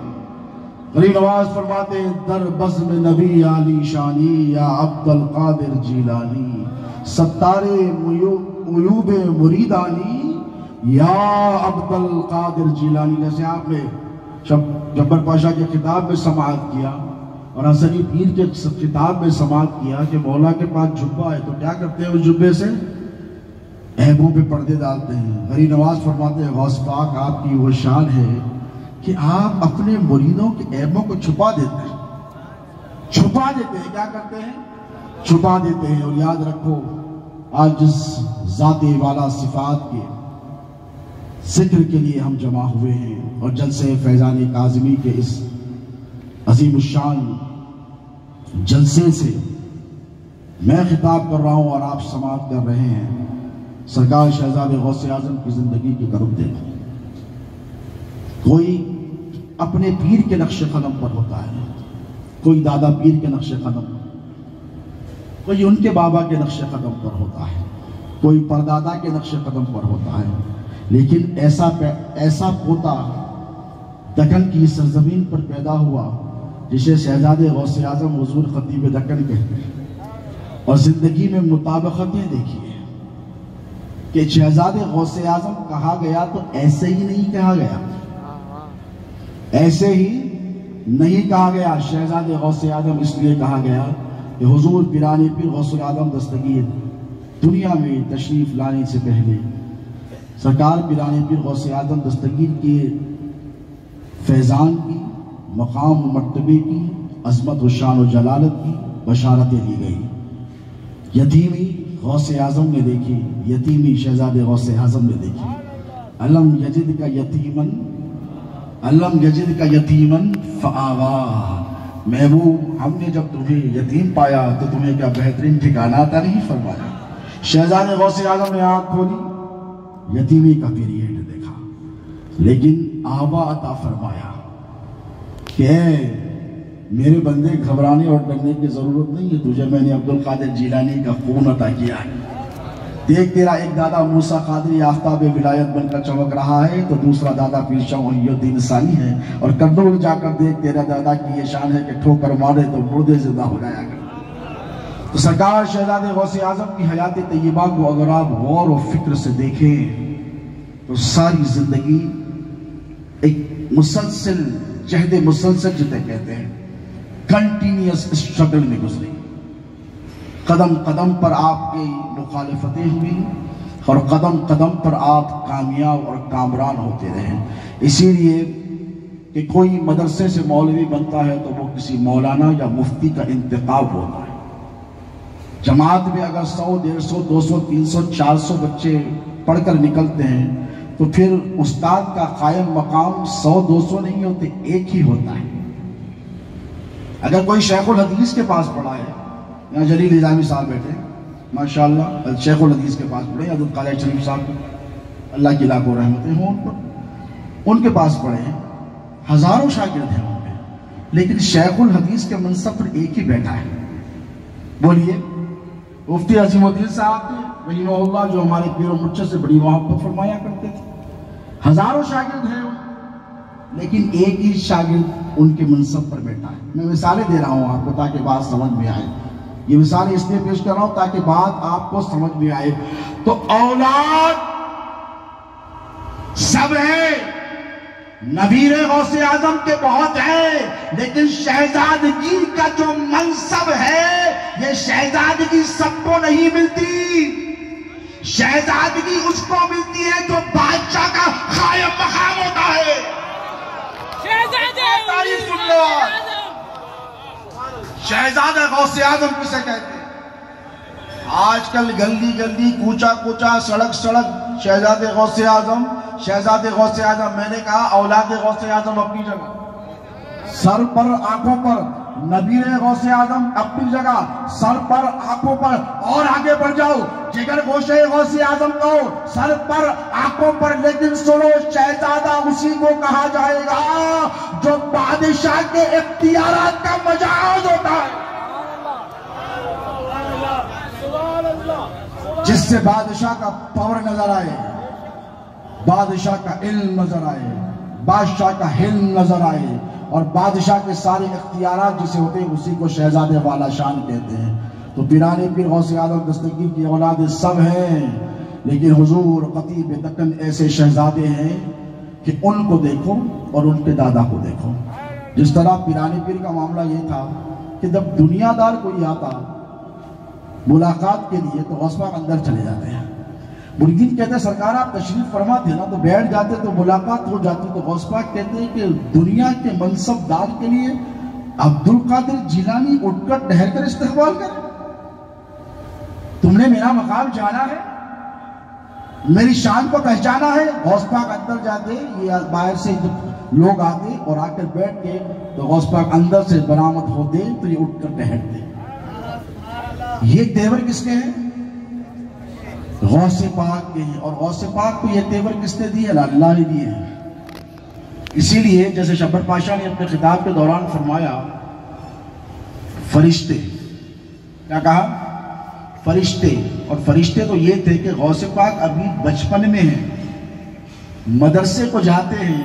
غریب نواز فرماتے ہیں در بزم نبی علی شانی یا عبد القادر جیلانی ستار عیوب مریدانی یا عبد القادر جیلانی. جیسے آپ نے جبر پاشا کے خطاب میں سماعت کیا اور حسنی پیر کے خطاب میں سماعت کیا کہ مولا کے پاس جبہ ہے تو کیا کرتے ہیں اس جبے سے عیبوں پہ پردے ڈالتے ہیں. غریب نواز فرماتے ہیں غوث پاک آپ کی وہ شان ہے کہ آپ اپنے مریدوں کے عیبوں کو چھپا دیتے ہیں. کیا کرتے ہیں؟ چھپا دیتے ہیں. اور یاد رکھو آج جس ذات والا صفات کے ذکر کے لیے ہم جمع ہوئے ہیں اور جلسے فیضان کاظمی کے اس عظیم الشان جلسے سے میں خطاب کر رہا ہوں اور آپ سماعت کر رہے ہیں، سرکار شہزادے غوث اعظم کی زندگی کی طرف دیکھو. کوئی اپنے پیر کے نقش قدم پر ہوتا ہے، کوئی دادا پیر کے نقش قدم، کوئی ان کے بابا کے نقش قدم پر ہوتا ہے، کوئی پردادا کے نقش قدم پر ہوتا ہے. لیکن ایسا پوتا دکن کی سرزمین پر پیدا ہوا جسے شہزادے غوث اعظم حضور خطیب دکن کہتے ہیں. اور زندگی میں مطابقتیں دیکھیے کہ شہزادے غوث اعظم کہا گیا تو ایسے ہی نہیں کہا گیا، ایسے ہی نہیں کہا گیا. شہزادے غوث اعظم اس لیے کہا گیا کہ حضور پیرانی پیر غوث اعظم دستگیر دنیا میں تشریف لانے سے پہلے سرکار پیرانی پیر غوث اعظم دستگیر کے فیضان کی، مقام و مرتبے کی، عظمت و شان و جلالت کی بشارتیں دی گئی. یتیمی غوث اعظم نے دیکھی، یتیمی شہزادے غوث اعظم نے دیکھی. علم یجد کا یتیمن فآوا. محبوب ہم نے جب تمہیں یتیم پایا تو تمہیں کیا بہترین ٹھکانہ عطا نہیں فرمایا. شہزادے غوث اعظم نے آنکھ کھولی، یتیمی کا پیریڈ دیکھا، لیکن آبا عطا فرمایا کہ اے میرے بندے گھبرانے اور ڈرنے کی ضرورت نہیں ہے، تجھے میں نے عبد القادر جیلانی کا خون عطا کیا ہے. دیکھ تیرا ایک دادا موسیٰ قادری آفتاب ولایت بن کر چمک رہا ہے تو دوسرا دادا پیر شاہ محی الدین ثانی ہے. اور کردول جا کر دیکھ تیرا دادا کی یہ شان ہے کہ ٹھوکر مارے تو مردے زندہ ہو جایا کر. تو سرکار شہزادے غوث اعظم کی حیات طیبہ کو اگر آپ غور و فکر سے دیکھیں تو ساری زندگی ایک مسلسل جہد مسلسل جتے کہتے ہیں کنٹینیوس اسٹرگل میں گزری. قدم قدم پر آپ کی مخالفتیں ہوئی اور قدم قدم پر آپ کامیاب اور کامران ہوتے رہے. اسی لیے کہ کوئی مدرسے سے مولوی بنتا ہے تو وہ کسی مولانا یا مفتی کا انتخاب ہوتا ہے. جماعت میں اگر 100 150 200 300 400 بچے پڑھ کر نکلتے ہیں تو پھر استاد کا قائم مقام 100 200 نہیں ہوتے، ایک ہی ہوتا ہے. اگر کوئی شیخ الحدیث کے پاس پڑھا ہے، یہاں جلیل نظامی صاحب بیٹھے ماشاءاللہ، شیخ الحدیث کے پاس پڑھے، حضرت قادر شریف صاحب اللہ کی لاکھوں رحمتیں ہوں ان پر، ان کے پاس پڑھے ہیں، ہزاروں شاگرد ہیں ان میں، لیکن شیخ الحدیث کے منصب پر ایک ہی بیٹھا ہے. بولیے مفتی عظیم الدین صاحب تھے رحمہ اللہ، جو ہمارے پیر و مرشد سے بڑی محبت فرمایا کرتے تھے. ہزاروں شاگرد ہیں لیکن ایک ہی شاگرد ان کے منصب پر بیٹھا ہے. میں مثالیں دے رہا ہوں آپ کو تاکہ بات سمجھ میں آئے. یہ مثالیں اس لیے پیش کر رہا ہوں تاکہ بات آپ کو سمجھ میں آئے. تو اولاد سب ہے، نبیر غوث اعظم کے بہت ہیں، لیکن شہزادگی کا جو منصب ہے یہ شہزادگی سب کو نہیں ملتی. شہزادگی اس کو ملتی ہے جو بادشاہ کا قائم مقام ہوتا ہے. تعریف سن لو، شہزادہ غوث اعظم کسے کہتے ہیں؟ آج کل گلی گلی کوچا کوچا سڑک سڑک شہزادے غوث اعظم، شہزادے غوث اعظم. میں نے کہا اولاد غوث اعظم اپنی جگہ، سر پر آنکھوں پر نبیر غوث اعظم اپنی جگہ، سر پر آنکھوں پر. اور آگے بڑھ جاؤ جگر گوشے غوث اعظم کو سر پر آنکھوں پر. لیکن سنو، شہزادہ اسی کو کہا جائے گا جو بادشاہ کے اختیارات کا مجاز ہوتا ہے، جس سے بادشاہ کا پاور نظر آئے، بادشاہ کا علم نظر آئے، بادشاہ کا حلم نظر آئے، اور بادشاہ کے سارے اختیارات جسے ہوتے ہیں اسی کو شہزادے والا شان کہتے ہیں۔ تو پیرانے پیر غوث اعظم دستگیر کی اولاد سب ہیں، لیکن حضور قطیب دکن ایسے شہزادے ہیں کہ ان کو دیکھو اور ان کے دادا کو دیکھو۔ جس طرح پیرانے پیر کا معاملہ یہ تھا کہ جب دنیا دار کوئی آتا ملاقات کے لیے تو غوث پاک اندر چلے جاتے ہیں۔ مریدین کہتے ہیں سرکار آپ تشریف فرما تھے نا تو بیٹھ جاتے تو ملاقات ہو جاتی، تو غوث پاک کہتے ہیں کہ دنیا کے منصب دار کے لیے عبد القادر جیلانی اٹھ کر ٹہر کر استقبال کرے؟ تم نے میرا مقام جانا ہے، میری شان کو پہچانا ہے؟ غوث پاک اندر جاتے، یہ باہر سے لوگ آتے اور آ کر بیٹھ کے تو غوث پاک اندر سے برآمد ہوتے تو یہ اٹھ کر ٹہرتے۔ یہ تیور کس کے ہیں؟ غوث پاک کے ہیں، اور غوث پاک کو یہ تیور کس نے دیے؟ اللہ نے دیے ہیں۔ اسی لیے جیسے شبر پاشا نے اپنے خطاب کے دوران فرمایا فرشتے، کیا کہا؟ فرشتے، اور فرشتے تو یہ تھے کہ غوث پاک ابھی بچپن میں ہیں، مدرسے کو جاتے ہیں،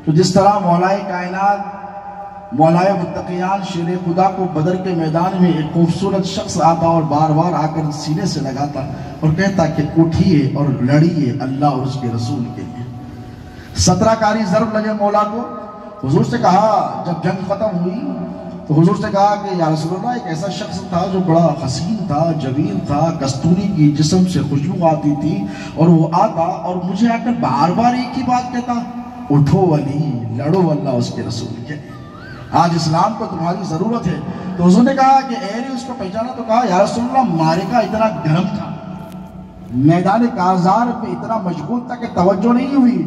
تو جس طرح مولائے کائنات مولائے متقیان شیر خدا کو بدر کے میدان میں ایک خوبصورت شخص آتا اور بار بار آ کر سینے سے لگاتا اور کہتا کہ اٹھیے اور لڑیے اللہ اور اس کے رسول کے لیے۔ 17 کاری ضرب لگے مولا کو، حضور سے کہا جب جنگ ختم ہوئی تو حضور سے کہا کہ یا رسول اللہ ایک ایسا شخص تھا جو بڑا حسین تھا، جمیل تھا، کستوری کی جسم سے خوشبو آتی تھی، اور وہ آتا اور مجھے آ کر بار بار ایک ہی بات کہتا اٹھو علی، لڑو اللہ اس کے رسول کے لیے، آج اسلام کو تمہاری ضرورت ہے۔ تو حضور نے کہا کہ اے نے اس کو پہچانا؟ تو کہا یا رسول اللہ معرکہ اتنا گرم تھا، میدان کارزار پہ اتنا مشغول تھا کہ توجہ نہیں ہوئی۔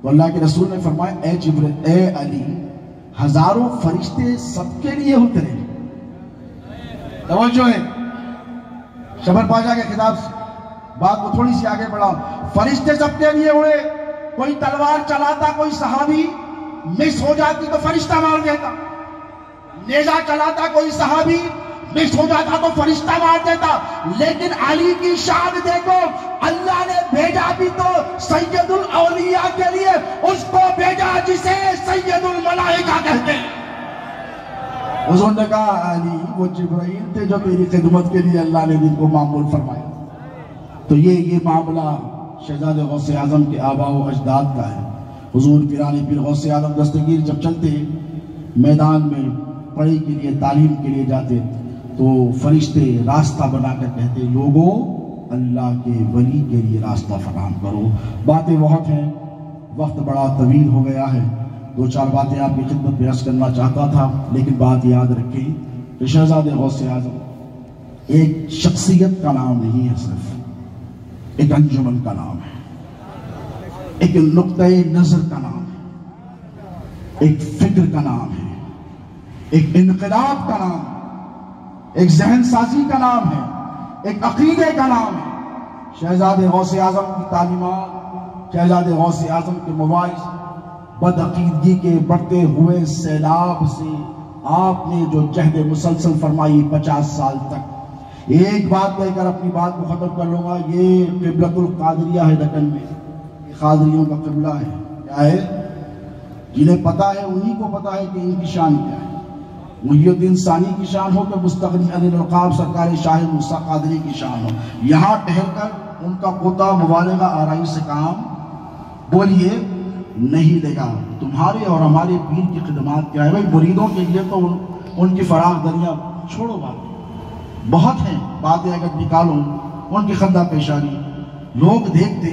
تو اللہ کے رسول نے فرمایا اے علی، ہزاروں فرشتے سب کے لیے اترے۔ توجہ ہے شبر پاشا کے خطاب سے، بات کو تھوڑی سی آگے بڑھا، فرشتے سب کے لیے اڑے، کوئی تلوار چلاتا، کوئی صحابی مس ہو جاتی تو فرشتہ مار دیتا، نیزہ چلاتا کوئی صحابی مس ہو جاتا تو فرشتہ مار دیتا، لیکن علی کی شان دیکھو، اللہ نے بھیجا بھی تو سید الاولیاء کے لیے، اس کو بھیجا جسے سید الملائکہ کہتے ہیں۔ حضور نے کہا علی وہ جبرائیل تھے جو تیری خدمت کے لیے اللہ نے ان کو معمول فرمایا۔ تو یہ معاملہ شہزادے غوث اعظم کے آباء و اجداد کا ہے۔ حضور پیرانے پیر غوث اعظم دستگیر جب چلتے میدان میں پڑھائی کے لیے، تعلیم کے لیے جاتے تو فرشتے راستہ بنا کر کہتے لوگوں اللہ کے ولی کے لیے راستہ فراہم کرو۔ باتیں بہت ہیں، وقت بڑا طویل ہو گیا ہے، 2-4 باتیں آپ کی خدمت میں عرض کرنا چاہتا تھا، لیکن بات یاد رکھیں کہ شہزادے غوث اعظم ایک شخصیت کا نام نہیں ہے، صرف ایک انجمن کا نام ہے، ایک نقطۂ نظر کا نام ہے، ایک فکر کا نام ہے، ایک انقلاب کا نام ہے، ایک ذہن سازی کا نام ہے، ایک عقیدے کا نام ہے۔ شہزادے غوث اعظم کی تعلیمات، شہزادے غوث اعظم کے مواعظ، بدعقیدگی کے بڑھتے ہوئے سیلاب سے آپ نے جو جہد مسلسل فرمائی 50 سال تک، ایک بات کہہ کر اپنی بات کو ختم کر لوں گا، یہ قبلۃ القادریہ ہے دکن میں، یہ قادریوں کا قبلہ ہے۔ کیا ہے؟ جنہیں پتا ہے انہی کو پتا ہے کہ ان کی شان کیا ہے۔ محی الدین ثانی کی شان ہو کہ مستغنی علی الالقاب سرکار شاہ موسیٰ قادری کی شان ہو، یہاں ٹہر کر ان کا قطع مبالغہ آرائی سے کام بولیے نہیں لے گا۔ تمہارے اور ہمارے پیر کی خدمات کیا ہے؟ بھائی مریدوں کے لیے تو ان کی فراغ دریا چھوڑو، بات بہت ہیں، باتیں اگر نکالوں ان کی خندہ پیشانی، لوگ دیکھتے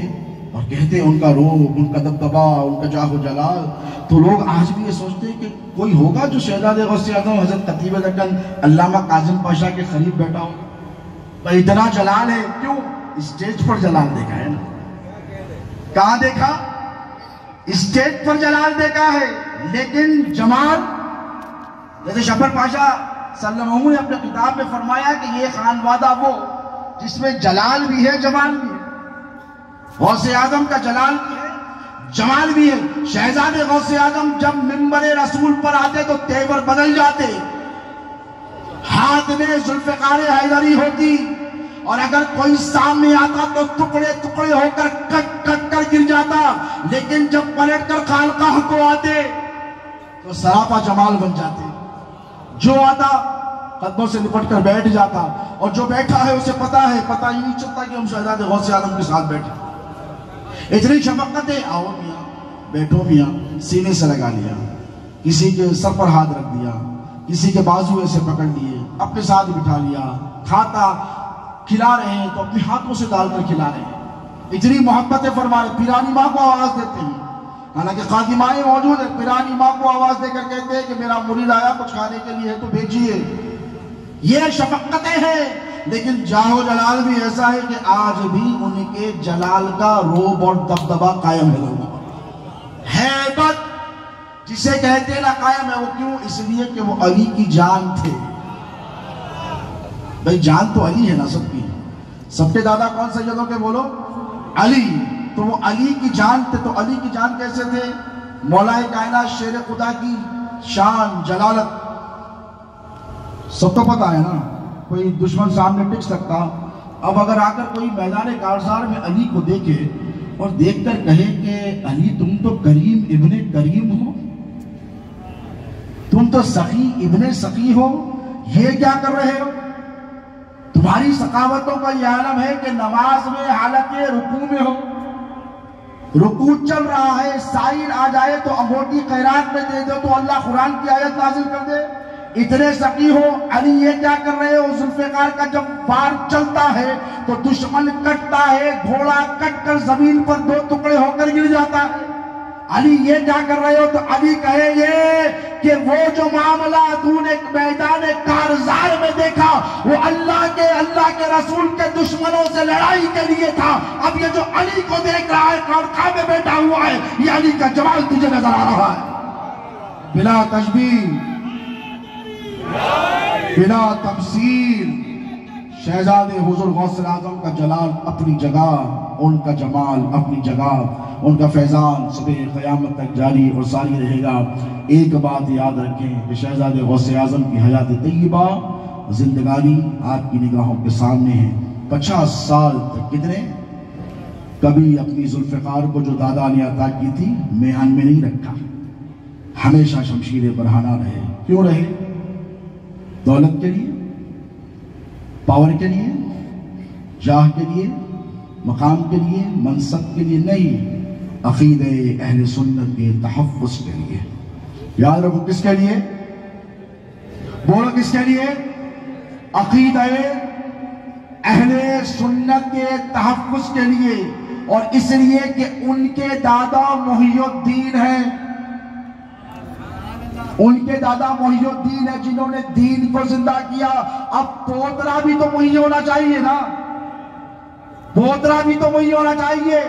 اور کہتے ان کا روح، ان کا دبدبا، ان کا جاہ و جلال، تو لوگ آج بھی یہ سوچتے ہیں کہ کوئی ہوگا جو شہزادے غوث اعظم حضرت خطیب دکن علامہ کاظم پاشا کے قریب بیٹھا ہوگا؟ اتنا جلال ہے، کیوں؟ اسٹیج پر جلال دیکھا ہے نا، کہاں دیکھا؟ اسٹیج پر جلال دیکھا ہے، لیکن جمال، جیسے شبر پاشا صلی اللہ علیہ وسلم نے اپنے کتاب میں فرمایا کہ یہ خانوادہ وہ جس میں جلال بھی ہے جمال بھی ہے۔ غوث اعظم کا جلال بھی ہے، جمال بھی ہے۔ شہزادے غوث اعظم جب منبر رسول پر آتے تو تیور بدل جاتے، ہاتھ میں ذوالفقار حیدری ہوتی، اور اگر کوئی سامنے آتا تو ٹکڑے ٹکڑے ہو کر کٹ کٹ کر گر جاتا، لیکن جب پلٹ کر خانقاہ کو آتے تو سراپا جمال بن جاتے. جو آتا قدموں سے لپٹ کر بیٹھ جاتا، اور جو بیٹھا ہے اسے پتا ہی نہیں چلتا کہ ہم شہزاد غوث اعظم کے ساتھ بیٹھے. اتنی شفقتیں. آؤ میاں، بیٹھو میاں، سینے سے لگا لیا، کسی کے سر پر ہاتھ رکھ دیا، کسی کے بازو ایسے پکڑ لیے، اپنے ساتھ بٹھا لیا. کھاتا کھلا رہے ہیں تو اپنے ہاتھوں سے ڈال کر کھلا رہے ہیں. اتنی محبتیں فرما رہے. پیرانی ماں کو آواز دیتے ہیں، حالانکہ خادمائیں موجود ہیں، پیرانی ماں کو آواز دے کر کہتے ہیں کہ میرا مرید آیا کچھ کھانے کے لیے تو بھیجیے. یہ شفقتیں ہیں. لیکن جاہ و جلال بھی ایسا ہے کہ آج بھی ان کے جلال کا روب اور دبدبہ قائم ہے. لوگوں ہیبت جسے کہتے نا قائم ہے. وہ کیوں؟ اس لیے کہ وہ علی کی جان تھے. بھئی جان تو علی ہے نا سب کی. سب کے دادا کون سیدوں کے بولو؟ علی. تو وہ علی کی جان تھے. تو علی کی جان کیسے تھے؟ مولا کائنات شیر خدا کی شان جلالت سب کو پتا ہے نا. کوئی دشمن سامنے ٹک سکتا. اب اگر آ کر کوئی میدان کارزار میں علی کو دیکھے اور دیکھ کر کہے کہ علی تم تو کریم ابن کریم ہو، تم تو سخی ابن سخی ہو، یہ کیا کر رہے ہو؟ تمہاری سخاوتوں کا یہ عالم ہے کہ نماز میں حالت رکوع میں ہو، رکوع چل رہا ہے، سائل آ جائے تو انگوٹھی خیرات میں دے دو تو اللہ قرآن کی آیت نازل کر دے. اتنے سخی ہو. علی یہ کیا کر رہے ہو؟ ذوالفقار کا جب وار چلتا ہے تو دشمن کٹتا ہے، گھوڑا کٹ کر زمین پر 2 ٹکڑے ہو کر گر جاتا ہے. علی یہ کیا کر رہے ہو؟ تو علی کہے یہ کہ وہ جو معاملہ تو نے میدان کارزار میں دیکھا وہ اللہ کے رسول کے دشمنوں سے لڑائی کے لیے تھا. اب یہ جو علی کو دیکھ رہا ہے خانقاہ میں بیٹھا ہوا ہے، یہ علی کا جمال تجھے نظر آ رہا ہے. بلا تشبیہ بلا تمثیل شہزاد حضور غوث اعظم کا جلال اپنی جگہ، ان کا جمال اپنی جگہ، ان کا فیضان صبح قیامت تک جاری اور ساری رہے گا. ایک بات یاد رکھیں کہ شہزاد غوث اعظم کی حیات طیبہ زندگانی آپ کی نگاہوں کے سامنے ہے. 50 سال تک کتنے؟ کبھی اپنی ذوالفقار کو جو دادا نے عطا کی تھی میان میں نہیں رکھا. ہمیشہ شمشیر برہنہ رہے. کیوں رہے؟ دولت کے لیے، پاور کے لیے، جاہ کے لیے، مقام کے لیے، منصب کے لیے نہیں، عقیدہ اہل سنت کے تحفظ کے لیے. یاد رکھو کس کے لیے؟ بولو کس کے لیے؟ عقیدہ اہل سنت کے تحفظ کے لیے. اور اس لیے کہ ان کے دادا محی الدین ہیں. ان کے دادا محی الدین ہے جنہوں نے دین کو زندہ کیا. اب پوترا بھی تو محی ہونا چاہیے نا، پوترا بھی تو محی ہونا چاہیے.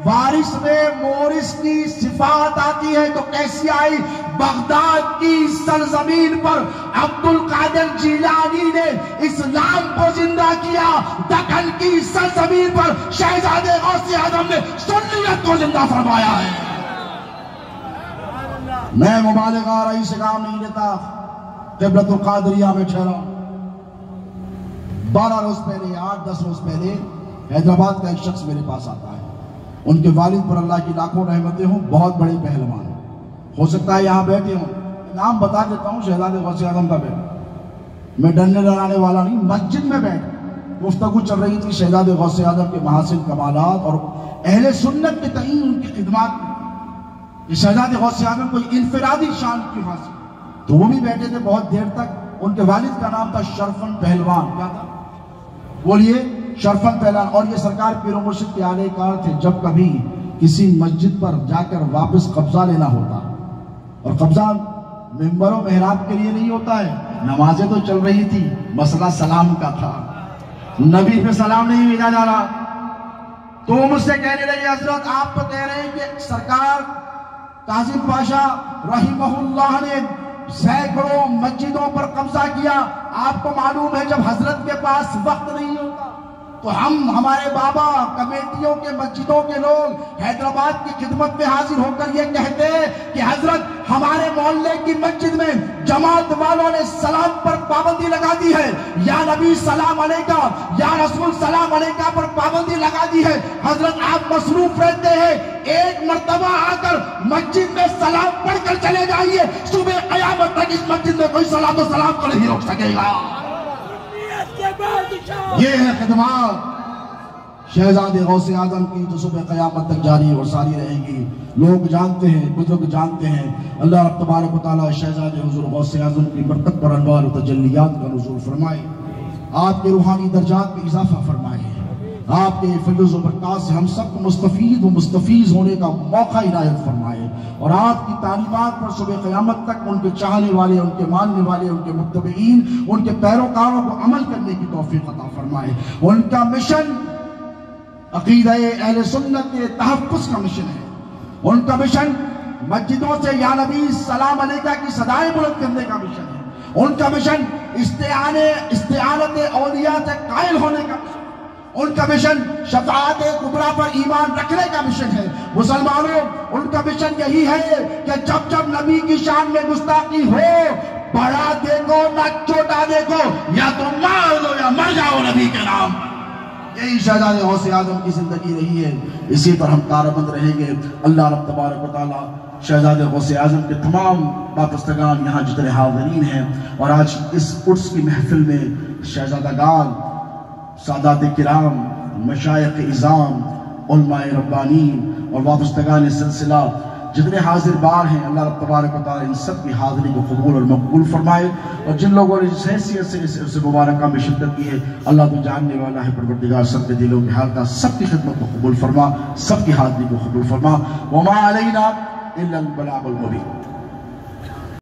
وارث میں مورث کی صفات آتی ہے تو کیسی آئی؟ بغداد کی سرزمین پر عبد القادر جیلانی نے اسلام کو زندہ کیا. دکن کی سرزمین پر شہزاد غوث اعظم نے سنیت کو زندہ فرمایا ہے. میں مبالغہ رہی سے کام نہیں لیتا. قبلۃ القادریہ میں ٹھہرا 12 روز پہلے، 8-10 روز پہلے حیدرآباد کا ایک شخص میرے پاس آتا ہے. ان کے والد پر اللہ کی لاکھوں رحمتیں ہوں، بہت بڑے پہلوان ہیں. ہو سکتا ہے یہاں بیٹھے ہوں. نام بتا دیتا ہوں شہزاد غوث اعظم کا بیٹا. میں ڈرنے ڈرانے والا نہیں. مسجد میں بیٹھ گفتگو چل رہی تھی شہزاد غوث اعظم کے محاسن کمالات اور اہل سنت کے تئیں ان کی خدمات میں. کہ شہزاد غوث اعظم کوئی انفرادی شان کیوں حاصل. تو وہ بھی بیٹھے تھے بہت دیر تک. ان کے والد کا نام تھا شرفن پہلوان. کیا تھا؟ بولیے. شرفن پہلوان. اور یہ سرکار پیر و مرشد کے آلے کار تھے. جب کبھی کسی مسجد پر جا کر واپس قبضہ لینا ہوتا، اور قبضہ ممبر و محراب کے لیے نہیں ہوتا ہے، نمازیں تو چل رہی تھی، مسئلہ سلام کا تھا، نبی پہ سلام نہیں بھیجا جا رہا. تو وہ مجھ سے کہنے لگے حضرت آپ تو کہہ رہے ہیں کہ سرکار کاظم پاشا رحمہ اللہ نے سینکڑوں مسجدوں پر قبضہ کیا. آپ کو معلوم ہے جب حضرت کے پاس وقت نہیں ہوتا تو ہمارے بابا کمیٹیوں کے مسجدوں کے لوگ حیدرآباد کی خدمت میں حاضر ہو کر یہ کہتے ہیں کہ حضرت ہمارے مولا محلے کی مسجد میں جماعت والوں نے سلام پر پابندی لگا دی ہے، یا نبی سلام علیکہ، یا رسول سلام علیکہ پر پابندی لگا دی ہے۔ حضرت آپ مصروف رہتے ہیں، ایک مرتبہ آ کر مسجد میں سلام پڑھ کر چلے جائیے، صبح قیامت تک اس مسجد میں کوئی صلاۃ و سلام کو نہیں روک سکے گا۔ یہ ہے خدمات شہزاد غوث اعظم کی جو صبح قیامت تک جاری اور ساری رہے گی۔ لوگ جانتے ہیں، بزرگ جانتے ہیں، اللہ رب تبارک و تعالیٰ شہزاد حضور غوث اعظم کی برکت پر انوار و تجلیات کا نزول فرمائے، آپ کے روحانی درجات میں اضافہ فرمائے، آپ کے فیض و برکات سے ہم سب کو مستفید و مستفیض ہونے کا موقع عنایت فرمائے، اور آپ کی تعلیمات پر صبح قیامت تک ان کے چاہنے والے، ان کے ماننے والے، ان کے متبعین، ان کے پیروکاروں کو عمل کرنے کی توفیق عطا فرمائے۔ ان کا مشن عقیدہ اہل سنت کے تحفظ کا مشن ہے، ان کا مشن مسجدوں سے یا نبی سلام علیکہ کی صدائیں بلند کرنے کا مشن ہے، ان کا مشن استعانت اولیاء سے قائل ہونے کا مشن، ان کا مشن شفاعت کبریٰ پر ایمان رکھنے کا مشن ہے۔ مسلمانوں، ان کا مشن یہی ہے کہ جب جب نبی کی شان میں گستاخی ہو، بڑا دیکھو نہ چھوٹا دیکھو، یا تم مار دو یا مر جاؤ نبی کے نام۔ یہی شہزاد غوث اعظم کی زندگی رہی ہے، اسی پر ہم کاربند رہیں گے۔ اللہ رب تبارک و تعالیٰ شہزاد غوث اعظم کے تمام وابستگان یہاں جتنے حاضرین ہیں، اور آج اس عرس کی محفل میں شہزادگان، سادات کرام، مشائخ اعظام، علماء ربانین اور وابستگان سلسلہ جتنے حاضر بار ہیں، اللہ رب تبارک و تعالیٰ ان سب کی حاضری کو قبول اور مقبول فرمائے، اور جن لوگوں نے جس حیثیت سے اس مبارکہ میں شرکت کی ہے، اللہ تو جاننے والا ہے، پروردگار سب کے دلوں کے حال کا، سب کی خدمت کو قبول فرما، سب کی حاضری کو قبول فرما۔ وما علینا الا البلاغ المبین۔